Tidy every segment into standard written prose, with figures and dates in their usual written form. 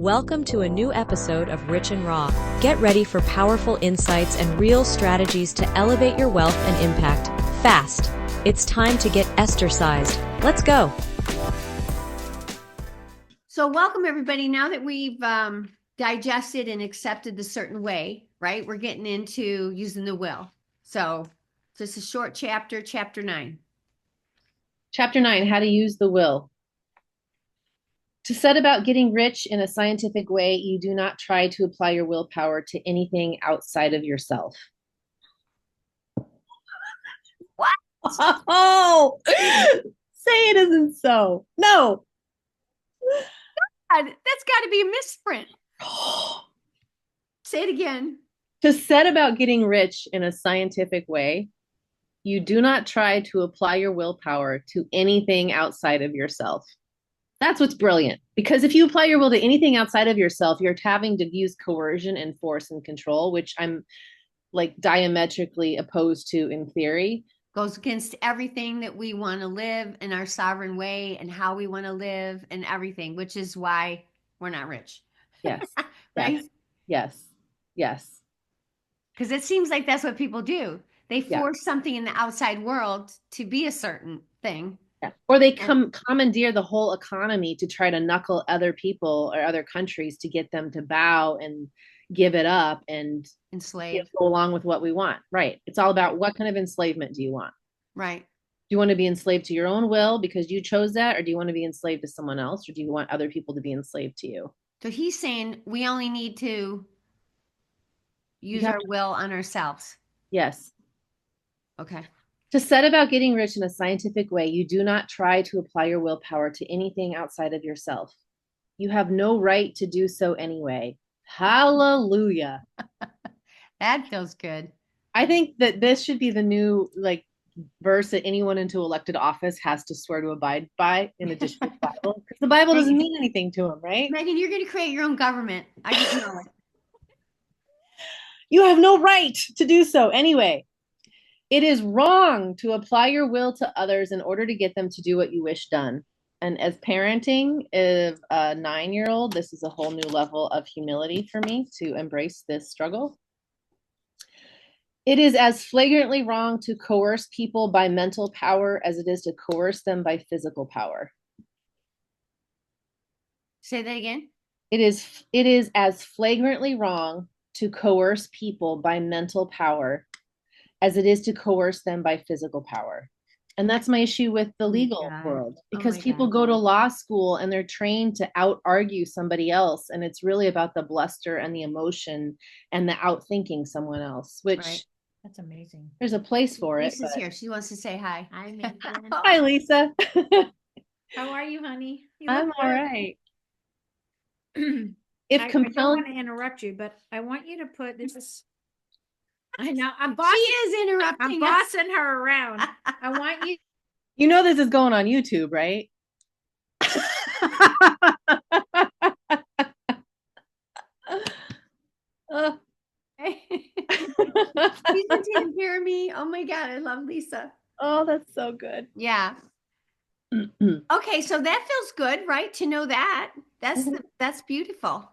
Welcome to a new episode of Rich and Raw. Get ready for powerful insights and real strategies to elevate your wealth and impact fast. It's time to get Esther-sized. Let's go. So welcome everybody. Now that we've digested and accepted the certain way, right? We're getting into using the will. So just a short chapter, chapter 9. Chapter 9, how to use the will. To set about getting rich in a scientific way, you do not try to apply your willpower to anything outside of yourself. What? Oh, say it isn't so. No. God, that's got to be a misprint. Say it again. To set about getting rich in a scientific way, you do not try to apply your willpower to anything outside of yourself. That's what's brilliant. Because if you apply your will to anything outside of yourself, you're having to use coercion and force and control, which I'm like diametrically opposed to in theory. Goes against everything that we want to live in our sovereign way and how we want to live and everything, which is why we're not rich. Yes. Right? Yes. Yes. Because it seems like that's what people do. They force something in the outside world to be a certain thing. Yeah. Or they commandeer the whole economy to try to knuckle other people or other countries to get them to bow and give it up and enslave, go along with what we want. Right. It's all about what kind of enslavement do you want? Right. Do you want to be enslaved to your own will because you chose that? Or do you want to be enslaved to someone else? Or do you want other people to be enslaved to you? So he's saying we only need to use our will on ourselves. Yes. Okay. To set about getting rich in a scientific way, you do not try to apply your willpower to anything outside of yourself. You have no right to do so anyway. Hallelujah. That feels good. I think that this should be the new verse that anyone into elected office has to swear to abide by in addition to the Bible. Because the Bible doesn't mean anything to them, right? Megan, you're going to create your own government. I just know it. You have no right to do so anyway. It is wrong to apply your will to others in order to get them to do what you wish done. And as parenting of a 9-year-old, this is a whole new level of humility for me to embrace this struggle. It is as flagrantly wrong to coerce people by mental power as it is to coerce them by physical power. Say that again. It is as flagrantly wrong to coerce people by mental power as it is to coerce them by physical power. And that's my issue with the legal world, because people go to law school and they're trained to out-argue somebody else. And it's really about the bluster and the emotion and the out-thinking someone else, which that's amazing. There's a place for it. Lisa's here. She wants to say hi. Hi, Megan. Hi, Lisa. How are you, honey? I'm all right. I don't want to interrupt you, but I want you to put this. I know I'm bossing. She is interrupting. I'm bossing her around. I want you. You know this is going on YouTube, right? She's been taking care of me. Oh my God, I love Lisa. Oh, that's so good. Yeah. Okay, so that feels good, right? To know that. That's beautiful.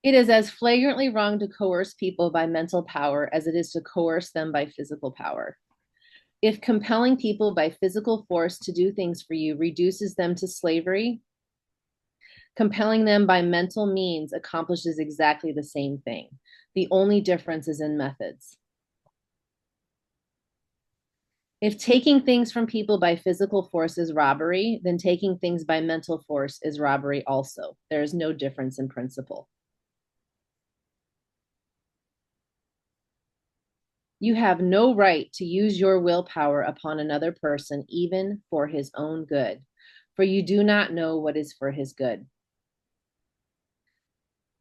It is as flagrantly wrong to coerce people by mental power as it is to coerce them by physical power. If compelling people by physical force to do things for you reduces them to slavery, compelling them by mental means accomplishes exactly the same thing. The only difference is in methods. If taking things from people by physical force is robbery, then taking things by mental force is robbery also. There is no difference in principle. You have no right to use your willpower upon another person, even for his own good, for you do not know what is for his good.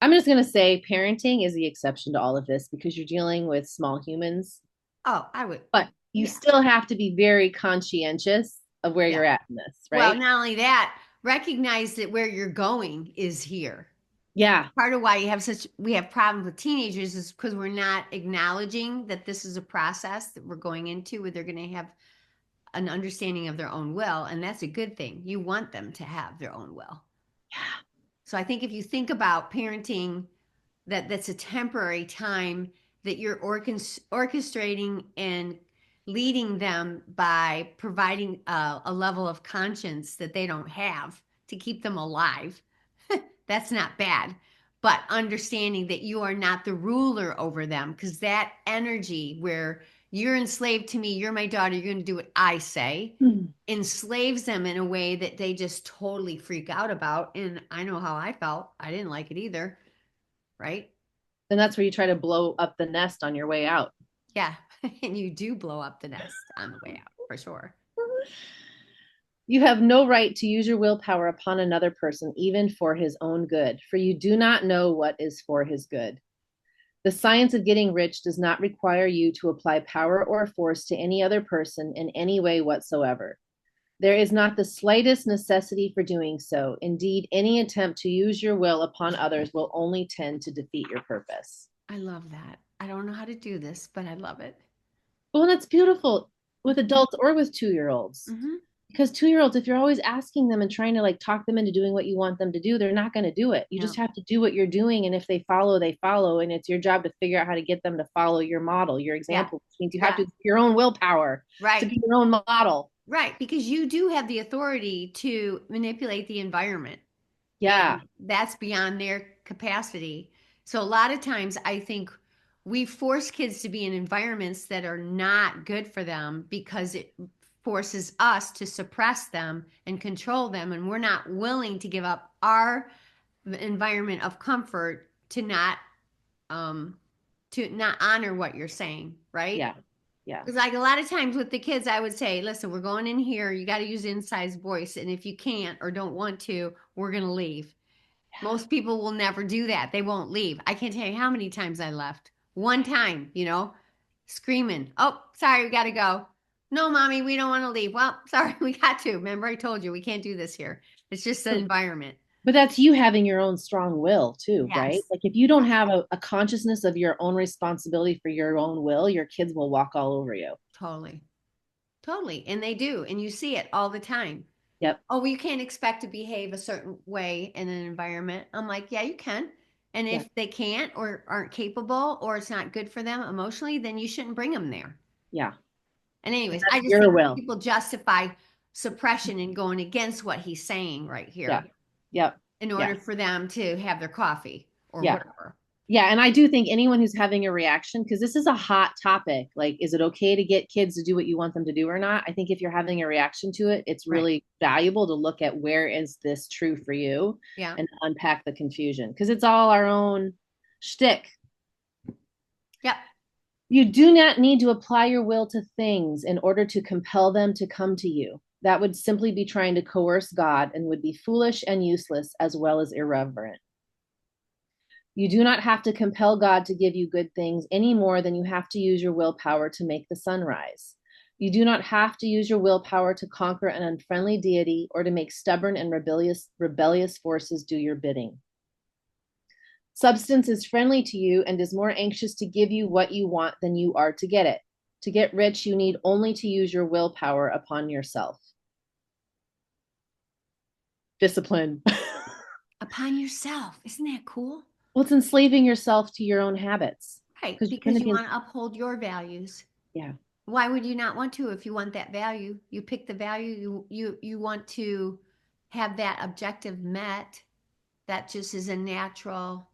I'm just going to say parenting is the exception to all of this because you're dealing with small humans. Oh, I would. But you still have to be very conscientious of where you're at in this, right? Well, not only that, recognize that where you're going is here. Yeah. Part of why we have problems with teenagers is because we're not acknowledging that this is a process that we're going into where they're going to have an understanding of their own will. And that's a good thing. You want them to have their own will. Yeah. So I think if you think about parenting, that's a temporary time that you're orchestrating and leading them by providing a level of conscience that they don't have to keep them alive. That's not bad. But understanding that you are not the ruler over them, because that energy where you're enslaved to me, you're my daughter, you're going to do what I say, enslaves them in a way that they just totally freak out about. And I know how I felt. I didn't like it either. Right? And that's where you try to blow up the nest on your way out. Yeah. And you do blow up the nest on the way out for sure. You have no right to use your willpower upon another person, even for his own good, for you do not know what is for his good. The science of getting rich does not require you to apply power or force to any other person in any way whatsoever. There is not the slightest necessity for doing so. Indeed, any attempt to use your will upon others will only tend to defeat your purpose. I love that. I don't know how to do this, but I love it. Well, that's beautiful with adults or with 2-year-olds. Mm-hmm. Because 2-year-olds, if you're always asking them and trying to like talk them into doing what you want them to do, they're not going to do it. You just have to do what you're doing. And if they follow, they follow. And it's your job to figure out how to get them to follow your model, your example, which means you have to your own willpower to be your own model. Right. Because you do have the authority to manipulate the environment. Yeah. And that's beyond their capacity. So a lot of times I think we force kids to be in environments that are not good for them because it forces us to suppress them and control them. And we're not willing to give up our environment of comfort to not honor what you're saying. Right. Yeah. Yeah. Because like a lot of times with the kids, I would say, listen, we're going in here. You got to use inside voice. And if you can't or don't want to, we're going to leave. Most people will never do that. They won't leave. I can't tell you how many times I left. One time, screaming, oh, sorry, we got to go. No, mommy, we don't want to leave. Well, sorry, we got to. Remember, I told you we can't do this here. It's just the environment. But that's you having your own strong will too, Yes. right? Like if you don't have a consciousness of your own responsibility for your own will, your kids will walk all over you. Totally. Totally. And they do. And you see it all the time. Yep. Oh, well, you can't expect to behave a certain way in an environment. I'm like, yeah, you can. And if they can't or aren't capable or it's not good for them emotionally, then you shouldn't bring them there. Yeah. And anyways, I just think people justify suppression and going against what he's saying right here. Yeah. Yep. In order for them to have their coffee or whatever. Yeah. And I do think anyone who's having a reaction, because this is a hot topic, like, is it okay to get kids to do what you want them to do or not? I think if you're having a reaction to it, it's really valuable to look at where is this true for you and unpack the confusion, because it's all our own shtick. Yep. You do not need to apply your will to things in order to compel them to come to you. That would simply be trying to coerce God and would be foolish and useless as well as irreverent. You do not have to compel God to give you good things any more than you have to use your willpower to make the sun rise. You do not have to use your willpower to conquer an unfriendly deity or to make stubborn and rebellious forces do your bidding. Substance is friendly to you and is more anxious to give you what you want than you are to get it. To get rich, you need only to use your willpower upon yourself. Discipline. Upon yourself. Isn't that cool? Well, it's enslaving yourself to your own habits. Right, because you want to uphold your values. Yeah. Why would you not want to if you want that value? You pick the value, you want to have that objective met. That just is a natural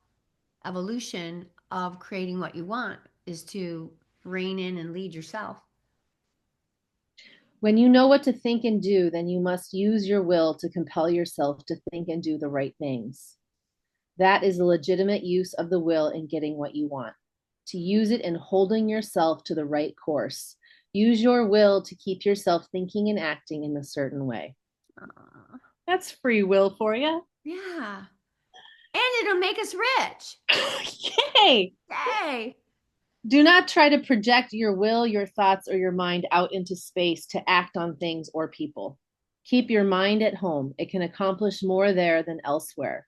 evolution of creating what you want, is to rein in and lead yourself. When you know what to think and do, then you must use your will to compel yourself to think and do the right things. That is a legitimate use of the will in getting what you want. To use it in holding yourself to the right course. Use your will to keep yourself thinking and acting in a certain way. That's free will for you. Yeah. And it'll make us rich. Yay! Yay! Do not try to project your will, your thoughts, or your mind out into space to act on things or people. Keep your mind at home. It can accomplish more there than elsewhere.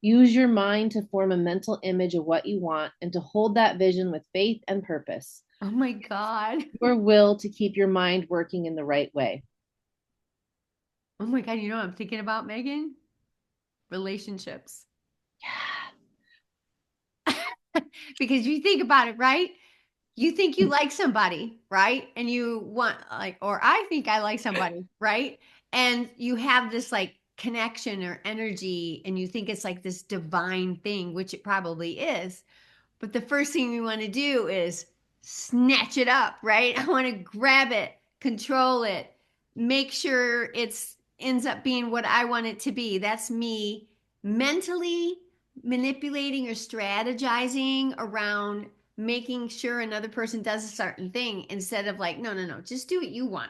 Use your mind to form a mental image of what you want and to hold that vision with faith and purpose. Oh my God. Your will to keep your mind working in the right way. Oh my God, you know what I'm thinking about, Megan? relationships. Yeah. Because you think about it, right? You think you like somebody, right? And you want like, or I think I like somebody, right? And you have this like connection or energy, and you think it's like this divine thing, which it probably is. But the first thing we want to do is snatch it up, right? I want to grab it, control it, make sure it's ends up being what I want it to be. That's me mentally manipulating or strategizing around making sure another person does a certain thing instead of like, no, no, no, just do what you want.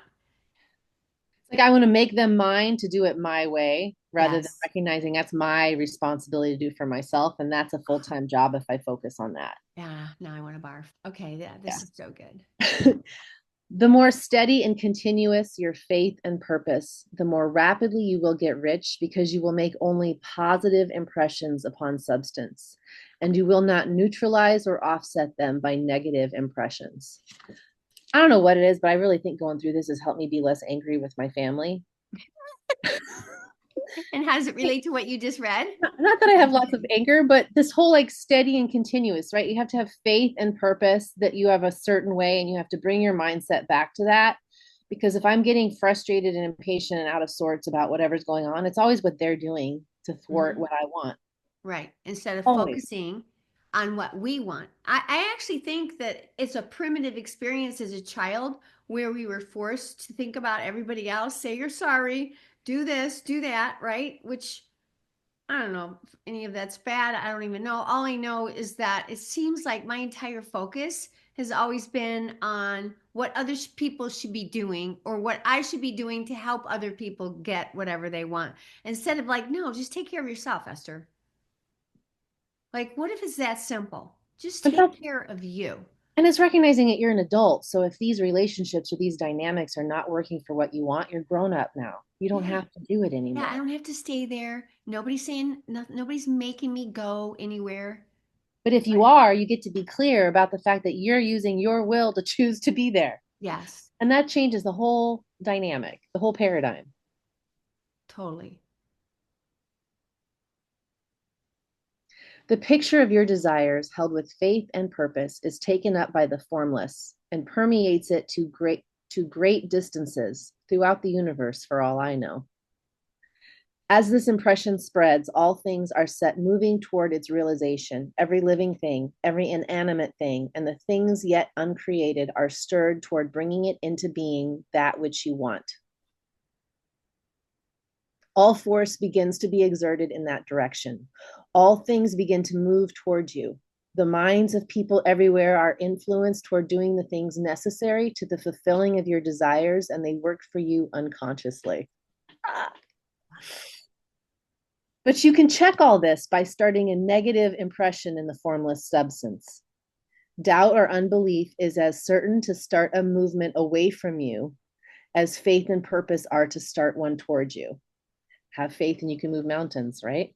Like I want to make them mine to do it my way rather than Yes. recognizing that's my responsibility to do for myself. And that's a full-time job if I focus on that. Yeah, now I want to barf. Okay, yeah, this is so good. Yeah. The more steady and continuous your faith and purpose, the more rapidly you will get rich because you will make only positive impressions upon substance, and you will not neutralize or offset them by negative impressions. I don't know what it is, but I really think going through this has helped me be less angry with my family. And how does it relate to what you just read? Not that I have lots of anger, but this whole like steady and continuous, right? You have to have faith and purpose that you have a certain way, and you have to bring your mindset back to that. Because if I'm getting frustrated and impatient and out of sorts about whatever's going on, it's always what they're doing to thwart Mhm. what I want. Right. Instead of Always. focusing on what we want. I actually think that it's a primitive experience as a child where we were forced to think about everybody else, say you're sorry, do this, do that, right? Which I don't know if any of that's bad. I don't even know. All I know is that it seems like my entire focus has always been on what other people should be doing or what I should be doing to help other people get whatever they want. Instead of like, no, just take care of yourself, Esther. Like, what if it's that simple? Just But take that's, care of you. and it's recognizing that you're an adult. So if these relationships or these dynamics are not working for what you want, you're grown up now. You don't Yeah. have to do it Yeah. I anymore. don't have to stay there. Nobody's saying nothing. Nobody's making me go anywhere. But if you Right. are, you get to be clear about the fact that you're using your will to choose to be there. Yes, And that changes the whole dynamic, the whole paradigm. totally. The picture of your desires held with faith and purpose is taken up by the formless and permeates it to great distances throughout the universe for all I know. As this impression spreads, all things are set moving toward its realization. Every living thing, every inanimate thing, and the things yet uncreated are stirred toward bringing it into being that which you want. All force begins to be exerted in that direction. All things begin to move towards you. The minds of people everywhere are influenced toward doing the things necessary to the fulfilling of your desires, and they work for you unconsciously. But you can check all this by starting a negative impression in the formless substance. Doubt or unbelief is as certain to start a movement away from you as faith and purpose are to start one towards you. Have faith and you can move mountains, right?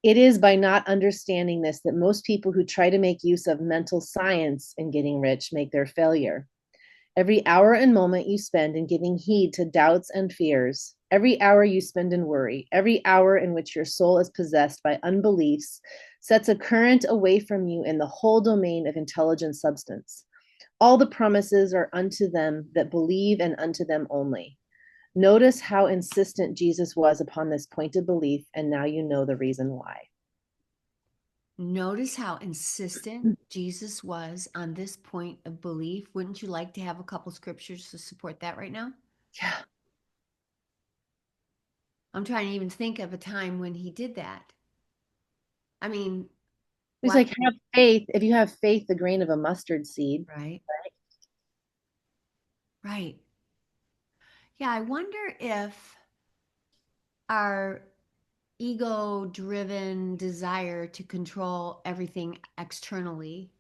It is by not understanding this that most people who try to make use of mental science in getting rich make their failure. Every hour and moment you spend in giving heed to doubts and fears, every hour you spend in worry, every hour in which your soul is possessed by unbeliefs, sets a current away from you in the whole domain of intelligent substance. All the promises are unto them that believe and unto them only. Notice how insistent Jesus was upon this point of belief, and now you know the reason why. Notice how insistent Jesus was on this point of belief. Wouldn't you like to have a couple scriptures to support that right now? Yeah. I'm trying to even think of a time when he did that. I mean, He's why? like, have faith. If you have faith, the grain of a mustard seed. Right, right. Yeah, I wonder if our ego driven desire to control everything externally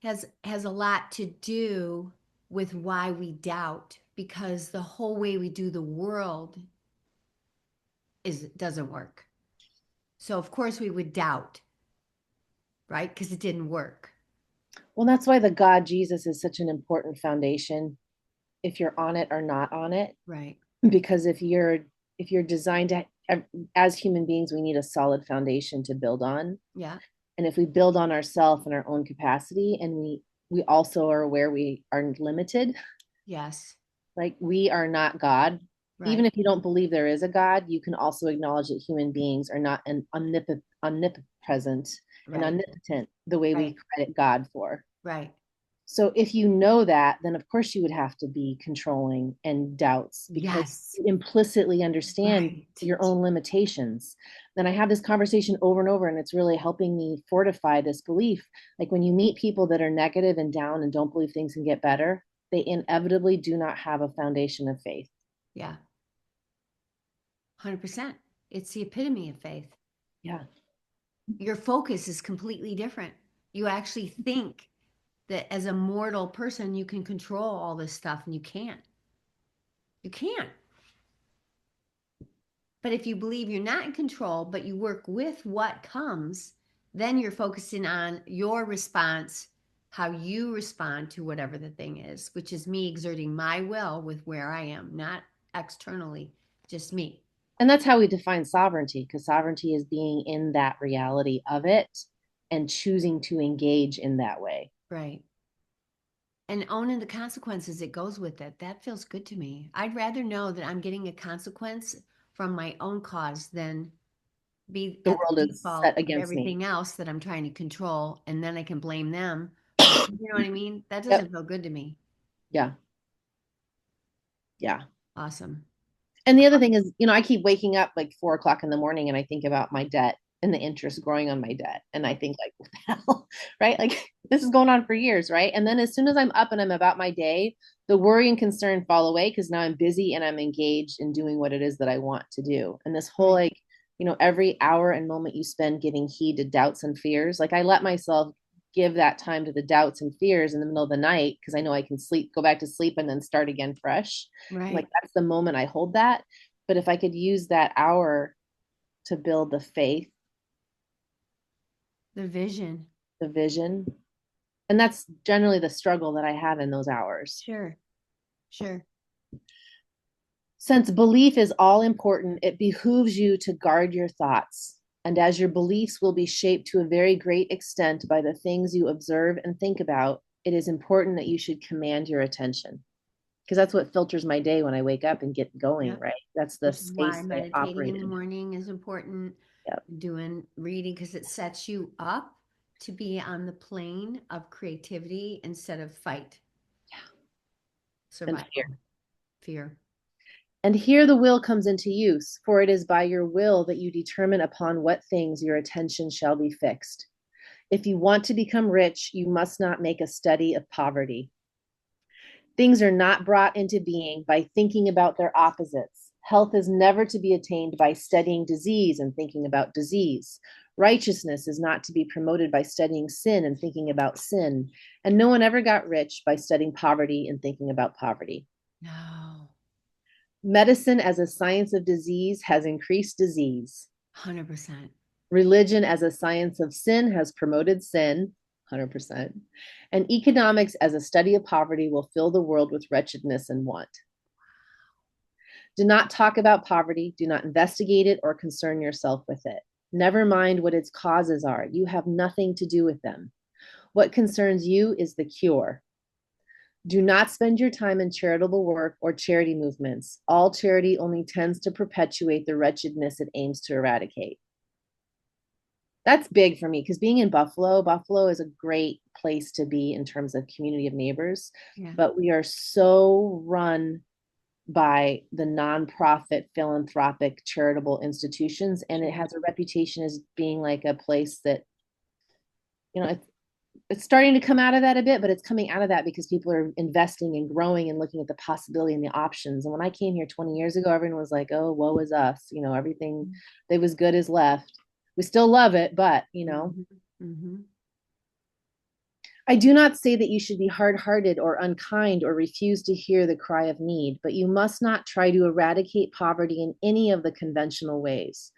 has a lot to do with why we doubt, because the whole way we do the world is doesn't work. So of course we would doubt, right? Because it didn't work. Well, that's why the God Jesus is such an important foundation, if you're on it or not on it. Right. Because if you're designed to as human beings, we need a solid foundation to build on. Yeah. And if we build on ourselves and our own capacity, and we also are aware we are limited, Yes. like we are not God. Even Right. if you don't believe there is a God, you can also acknowledge that human beings are not an omnipresent and Right. omnipotent the way we Right. credit God for. Right. So if you know that, then of course you would have to be controlling and doubts because Yes. you implicitly understand Right. your own limitations. Then I have this conversation over and over, and it's really helping me fortify this belief. Like when you meet people that are negative and down and don't believe things can get better, they inevitably do not have a foundation of faith. Yeah. 100%. It's the epitome of faith. Yeah. Your focus is completely different. You actually think that as a mortal person, you can control all this stuff, and you can't. You can't. But if you believe you're not in control, but you work with what comes, then you're focusing on your response, how you respond to whatever the thing is, which is me exerting my will with where I am, not externally, just me. And that's how we define sovereignty, because sovereignty is being in that reality of it and choosing to engage in that way. Right. And owning the consequences that goes with it. That feels good to me. I'd rather know that I'm getting a consequence from my own cause than be The at world the is default set of against me. everything else that I'm trying to control, and then I can blame them. You know what I mean? That Yep. doesn't feel good to me. Yeah. Yeah. Awesome. And the other thing is, I keep waking up like 4 o'clock in the morning and I think about my debt and the interest growing on my debt. And I think like, what the hell, right? Like this is going on for years, right? And then as soon as I'm up and I'm about my day, the worry and concern fall away because now I'm busy and I'm engaged in doing what it is that I want to do. And this whole Right. like, every hour and moment you spend giving heed to doubts and fears, like I let myself give that time to the doubts and fears in the middle of the night because I know I can sleep, go back to sleep and then start again fresh. Like Right. that's the moment I hold that. But if I could use that hour to build the faith, The vision. the vision, and that's generally the struggle that I have in those hours. Sure. Sure. Since belief is all important, it behooves you to guard your thoughts. And as your beliefs will be shaped to a very great extent by the things you observe and think about, it is important that you should command your attention. Because that's what filters my day when I wake up and get going, Yep. right? That's the Which is why space that I meditating operate in the in. morning is important. Yep. Doing reading because it sets you up to be on the plane of creativity instead of fight. Yeah. And Survival. fear. Fear. And here the will comes into use, for it is by your will that you determine upon what things your attention shall be fixed. If you want to become rich, you must not make a study of poverty. Things are not brought into being by thinking about their opposites. Health is never to be attained by studying disease and thinking about disease. Righteousness is not to be promoted by studying sin and thinking about sin. And no one ever got rich by studying poverty and thinking about poverty. No. Medicine as a science of disease has increased disease. 100%. Religion as a science of sin has promoted sin. 100%. And economics as a study of poverty will fill the world with wretchedness and want. Do not talk about poverty. Do not investigate it or concern yourself with it. Never mind what its causes are. You have nothing to do with them. What concerns you is the cure. Do not spend your time in charitable work or charity movements. All charity only tends to perpetuate the wretchedness it aims to eradicate. That's big for me because being in Buffalo is a great place to be in terms of community of neighbors. Yeah. But we are so run by the nonprofit, philanthropic, charitable institutions, and it has a reputation as being like a place that, it's starting to come out of that a bit, but it's coming out of that because people are investing and growing and looking at the possibility and the options. And when I came here 20 years ago, everyone was like, "Oh, woe is us," everything that was good is left. We still love it, but I do not say that you should be hard-hearted or unkind or refuse to hear the cry of need, but you must not try to eradicate poverty in any of the conventional ways.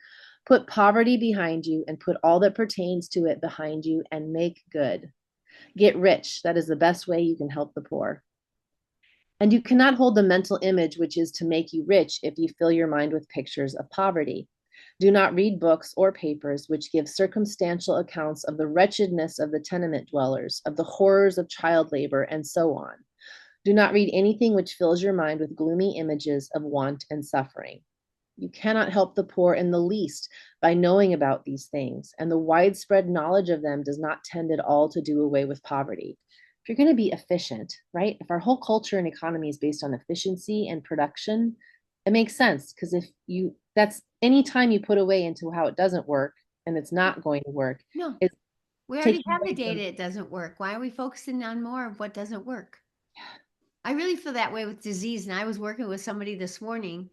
Put poverty behind you and put all that pertains to it behind you and make good. Get rich. That is the best way you can help the poor. And you cannot hold the mental image which is to make you rich if you fill your mind with pictures of poverty. Do not read books or papers which give circumstantial accounts of the wretchedness of the tenement dwellers, of the horrors of child labor, and so on. Do not read anything which fills your mind with gloomy images of want and suffering. You cannot help the poor in the least by knowing about these things, and the widespread knowledge of them does not tend at all to do away with poverty. If you're going to be efficient, right? If our whole culture and economy is based on efficiency and production, it makes sense, because that's any time you put away into how it doesn't work and it's not going to work, No, it's we already taking have the away from. data. It doesn't work. Why are we focusing on more of what doesn't work? I really feel that way with disease. And I was working with somebody this morning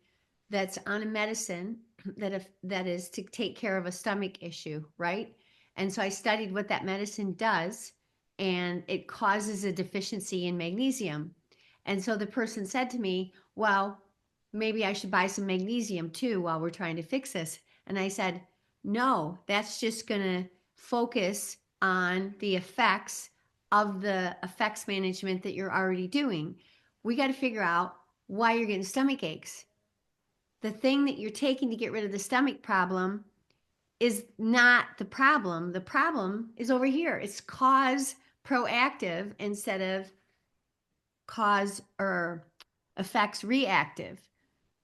that's on a medicine that is to take care of a stomach issue, right? And so I studied what that medicine does, and it causes a deficiency in magnesium. And so the person said to me, well, maybe I should buy some magnesium too while we're trying to fix this. And I said, no, that's just going to focus on the effects of the effects management that you're already doing. We got to figure out why you're getting stomach aches. The thing that you're taking to get rid of the stomach problem is not the problem. The problem is over here. It's cause proactive instead of cause or effects reactive,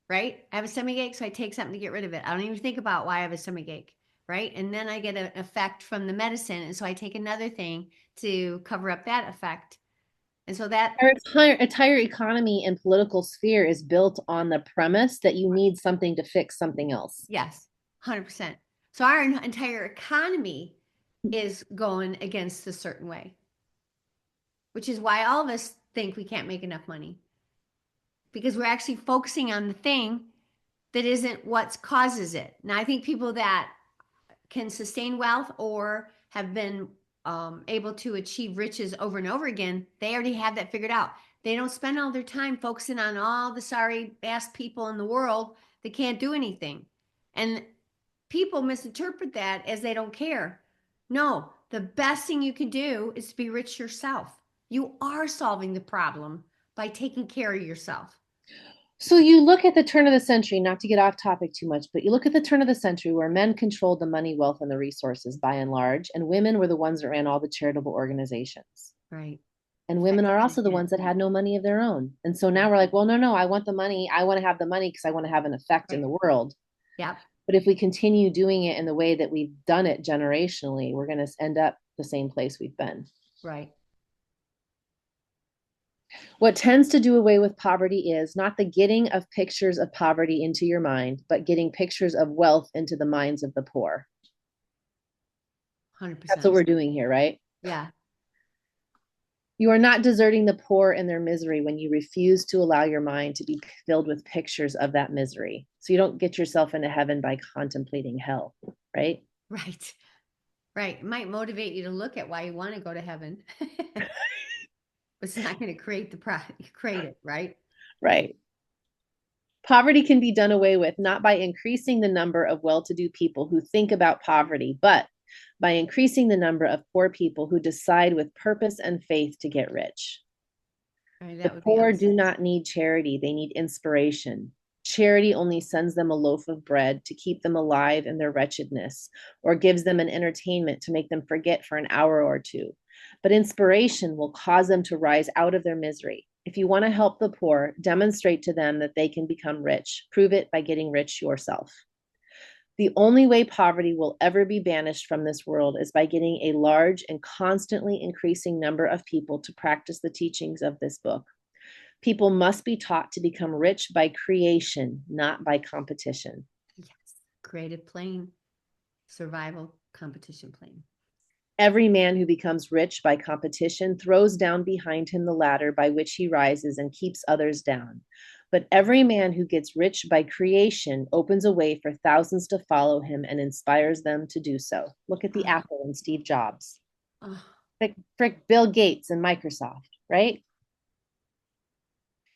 right? I have a stomach ache, so I take something to get rid of it. I don't even think about why I have a stomach ache, right? And then I get an effect from the medicine, and so I take another thing to cover up that effect. And so that Our entire economy and political sphere is built on the premise that you need something to fix something else. yes, 100%. So our entire economy is going against a certain way, which is why all of us think we can't make enough money, because we're actually focusing on the thing that isn't what causes it. Now, I think people that can sustain wealth or have been able to achieve riches over and over again, they already have that figured out. They don't spend all their time focusing on all the sorry ass people in the world that can't do anything. And people misinterpret that as they don't care. No, the best thing you can do is to be rich yourself. You are solving the problem by taking care of yourself. So you look at the turn of the century, not to get off topic too much, but you look at the turn of the century where men controlled the money, wealth, and the resources by and large, and women were the ones that ran all the charitable organizations. Right. And women are also the ones that had no money of their own. And so now we're like, well, no, I want the money. I want to have the money because I want to have an effect in the world. Yep. But if we continue doing it in the way that we've done it generationally, we're going to end up the same place we've been. Right. What tends to do away with poverty is not the getting of pictures of poverty into your mind, but getting pictures of wealth into the minds of the poor. 100%. That's what we're doing here, right? Yeah. You are not deserting the poor in their misery when you refuse to allow your mind to be filled with pictures of that misery. So you don't get yourself into heaven by contemplating hell, right? Right. Right. It might motivate you to look at why you want to go to heaven. But it's not going to create create it, right? Right. Poverty can be done away with not by increasing the number of well-to-do people who think about poverty, but by increasing the number of poor people who decide with purpose and faith to get rich. Right, the poor do not need charity, they need inspiration. Charity only sends them a loaf of bread to keep them alive in their wretchedness, or gives them an entertainment to make them forget for an hour or two. But inspiration will cause them to rise out of their misery. If you want to help the poor, demonstrate to them that they can become rich. Prove it by getting rich yourself. The only way poverty will ever be banished from this world is by getting a large and constantly increasing number of people to practice the teachings of this book. People must be taught to become rich by creation, not by competition. Yes. Creative plane, survival competition plane. Every man who becomes rich by competition throws down behind him the ladder by which he rises and keeps others down. But every man who gets rich by creation opens a way for thousands to follow him and inspires them to do so. Look at the Apple and Steve Jobs. Frick Bill Gates and Microsoft, right?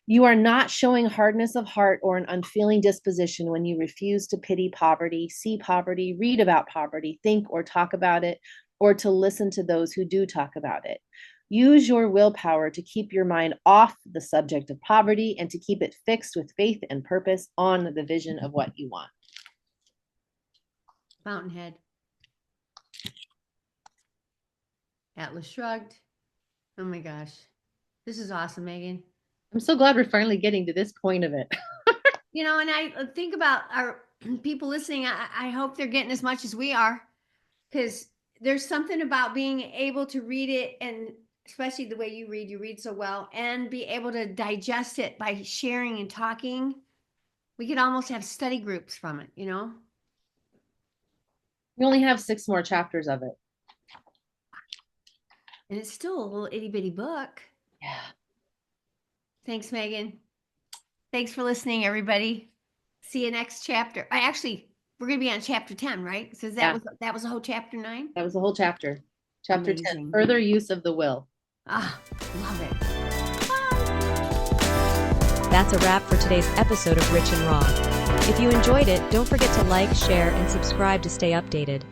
You are not showing hardness of heart or an unfeeling disposition when you refuse to pity poverty, see poverty, read about poverty, think or talk about it, or to listen to those who do talk about it. Use your willpower to keep your mind off the subject of poverty and to keep it fixed with faith and purpose on the vision of what you want. Fountainhead. Atlas Shrugged. Oh my gosh. This is awesome, Megan. I'm so glad we're finally getting to this point of it. You know, and I think about our people listening. I hope they're getting as much as we are, because there's something about being able to read it, and especially the way you read so well, and be able to digest it by sharing and talking. We could almost have study groups from it, you know? We only have 6 more chapters of it. And it's still a little itty bitty book. Yeah. Thanks, Megan. Thanks for listening, everybody. See you next chapter. We're going to be on chapter 10, right? So that was the whole chapter 9? That was the whole chapter. Chapter Amazing. 10, further use of the will. Ah, love it. That's a wrap for today's episode of Rich and Raw. If you enjoyed it, don't forget to like, share, and subscribe to stay updated.